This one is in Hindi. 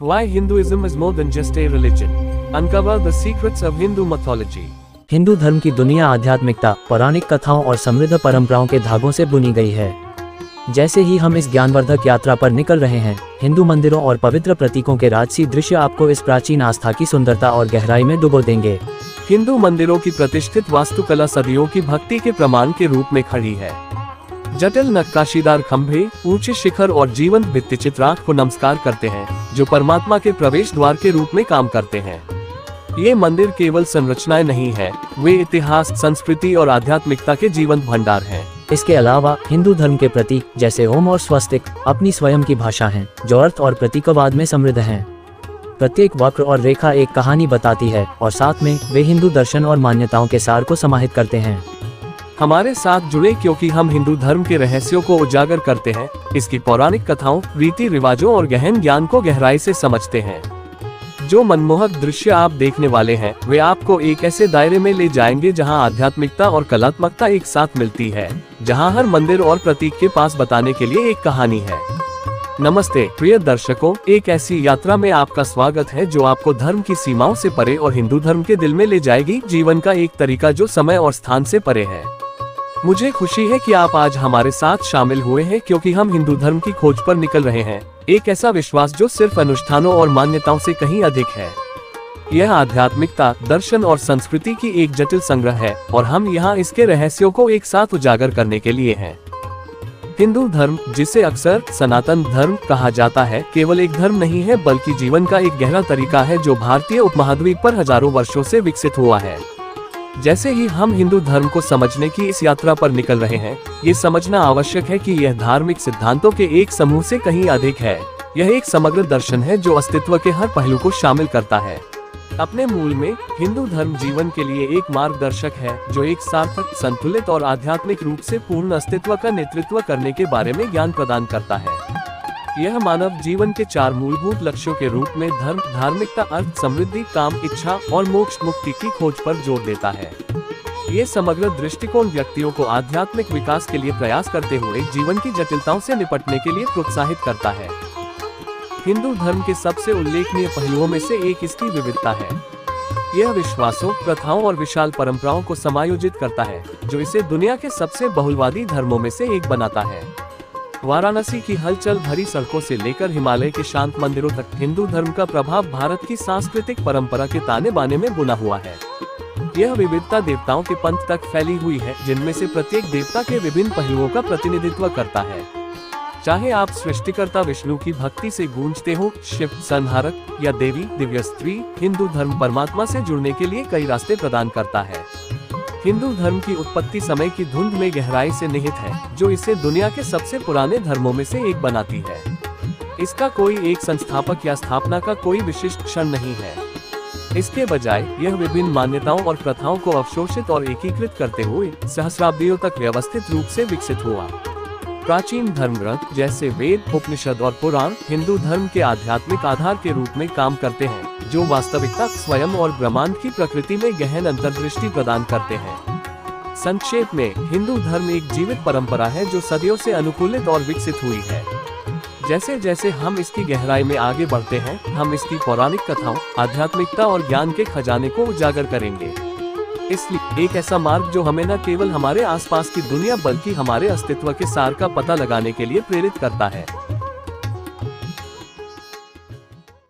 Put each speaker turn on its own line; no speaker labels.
Why Hinduism is more than just a religion. Uncover the secrets of Hindu mythology.
Hindu धर्म की दुनिया आध्यात्मिकता, पौराणिक कथाओं और समृद्ध परंपराओं के धागों से बुनी गई है। जैसे ही हम इस ज्ञानवर्धक यात्रा पर निकल रहे हैं, हिंदू मंदिरों और पवित्र प्रतीकों के राजसी दृश्य आपको इस प्राचीन आस्था की सुंदरता और गहराई में डुबो देंगे।
हिंदू मंदिरों की प्रतिष्ठित वास्तुकला सदियों की भक्ति के प्रमाण के रूप में खड़ी है। जटिल नक्काशीदार खंभे, ऊंचे शिखर और जीवंत भित्तिचित्र आंख को नमस्कार करते हैं, जो परमात्मा के प्रवेश द्वार के रूप में काम करते हैं। ये मंदिर केवल संरचनाएं नहीं है, वे इतिहास, संस्कृति और आध्यात्मिकता के जीवंत भंडार हैं।
इसके अलावा हिंदू धर्म के प्रतीक जैसे ओम और स्वस्तिक अपनी स्वयं की भाषा हैं, जो अर्थ और प्रतीकवाद में समृद्ध हैं। प्रत्येक वक्र और रेखा एक कहानी बताती है और साथ में वे हिंदू दर्शन और मान्यताओं के सार को समाहित करते हैं।
हमारे साथ जुड़े क्योंकि हम हिंदू धर्म के रहस्यों को उजागर करते हैं, इसकी पौराणिक कथाओं, रीति रिवाजों और गहन ज्ञान को गहराई से समझते हैं। जो मनमोहक दृश्य आप देखने वाले हैं, वे आपको एक ऐसे दायरे में ले जाएंगे जहां आध्यात्मिकता और कलात्मकता एक साथ मिलती है, जहां हर मंदिर और प्रतीक के पास बताने के लिए एक कहानी है। नमस्ते प्रिय दर्शकों, एक ऐसी यात्रा में आपका स्वागत है जो आपको धर्म की सीमाओं से परे और हिंदू धर्म के दिल में ले जाएगी। जीवन का एक तरीका जो समय और स्थान से परे है। मुझे खुशी है कि आप आज हमारे साथ शामिल हुए हैं, क्योंकि हम हिंदू धर्म की खोज पर निकल रहे हैं। एक ऐसा विश्वास जो सिर्फ अनुष्ठानों और मान्यताओं से कहीं अधिक है। यह आध्यात्मिकता, दर्शन और संस्कृति की एक जटिल संग्रह है और हम यहाँ इसके रहस्यों को एक साथ उजागर करने के लिए हैं। हिंदू धर्म, जिसे अक्सर सनातन धर्म कहा जाता है, केवल एक धर्म नहीं है बल्कि जीवन का एक गहरा तरीका है जो भारतीय उपमहाद्वीप पर हजारों वर्षों से विकसित हुआ है। जैसे ही हम हिंदू धर्म को समझने की इस यात्रा पर निकल रहे हैं, ये समझना आवश्यक है कि यह धार्मिक सिद्धांतों के एक समूह से कहीं अधिक है। यह एक समग्र दर्शन है जो अस्तित्व के हर पहलू को शामिल करता है। अपने मूल में हिंदू धर्म जीवन के लिए एक मार्गदर्शक है जो एक सार्थक, संतुलित और आध्यात्मिक रूप से पूर्ण अस्तित्व का नेतृत्व करने के बारे में ज्ञान प्रदान करता है। यह मानव जीवन के 4 मूलभूत लक्ष्यों के रूप में धर्म, धार्मिकता, अर्थ, समृद्धि, काम, इच्छा और मोक्ष मुक्ति की खोज पर जोर देता है। ये समग्र दृष्टिकोण व्यक्तियों को आध्यात्मिक विकास के लिए प्रयास करते हुए जीवन की जटिलताओं से निपटने के लिए प्रोत्साहित करता है। हिंदू धर्म के सबसे उल्लेखनीय पहलुओं में से एक इसकी विविधता है। यह विश्वासों, प्रथाओं और विशाल परंपराओं को समायोजित करता है, जो इसे दुनिया के सबसे बहुलवादी धर्मों में से एक बनाता है। वाराणसी की हलचल भरी सड़कों से लेकर हिमालय के शांत मंदिरों तक हिंदू धर्म का प्रभाव भारत की सांस्कृतिक परंपरा के ताने बाने में बुना हुआ है। यह विविधता देवताओं के पंथ तक फैली हुई है, जिनमें से प्रत्येक देवता के विभिन्न पहलुओं का प्रतिनिधित्व करता है। चाहे आप सृष्टिकर्ता विष्णु की भक्ति से गूंजते हो, शिव संहारक, या देवी दिव्य स्त्री, हिंदू धर्म परमात्मा से जुड़ने के लिए कई रास्ते प्रदान करता है। हिंदू धर्म की उत्पत्ति समय की धुंध में गहराई से निहित है, जो इसे दुनिया के सबसे पुराने धर्मों में से एक बनाती है। इसका कोई एक संस्थापक या स्थापना का कोई विशिष्ट क्षण नहीं है। इसके बजाय यह विभिन्न मान्यताओं और प्रथाओं को अवशोषित और एकीकृत करते हुए सहस्राब्दियों तक व्यवस्थित रूप से विकसित हुआ। प्राचीन धर्म ग्रंथ जैसे वेद, उपनिषद और पुराण हिंदू धर्म के आध्यात्मिक आधार के रूप में काम करते हैं, जो वास्तविकता, स्वयं और ब्रह्मांड की प्रकृति में गहन अंतर्दृष्टि प्रदान करते हैं। संक्षेप में, हिंदू धर्म एक जीवित परंपरा है जो सदियों से अनुकूलित और विकसित हुई है। जैसे जैसे हम इसकी गहराई में आगे बढ़ते हैं, हम इसकी पौराणिक कथाओं, आध्यात्मिकता और ज्ञान के खजाने को उजागर करेंगे। इसलिए एक ऐसा मार्ग जो हमें न केवल हमारे आसपास की दुनिया बल्कि हमारे अस्तित्व के सार का पता लगाने के लिए प्रेरित करता है।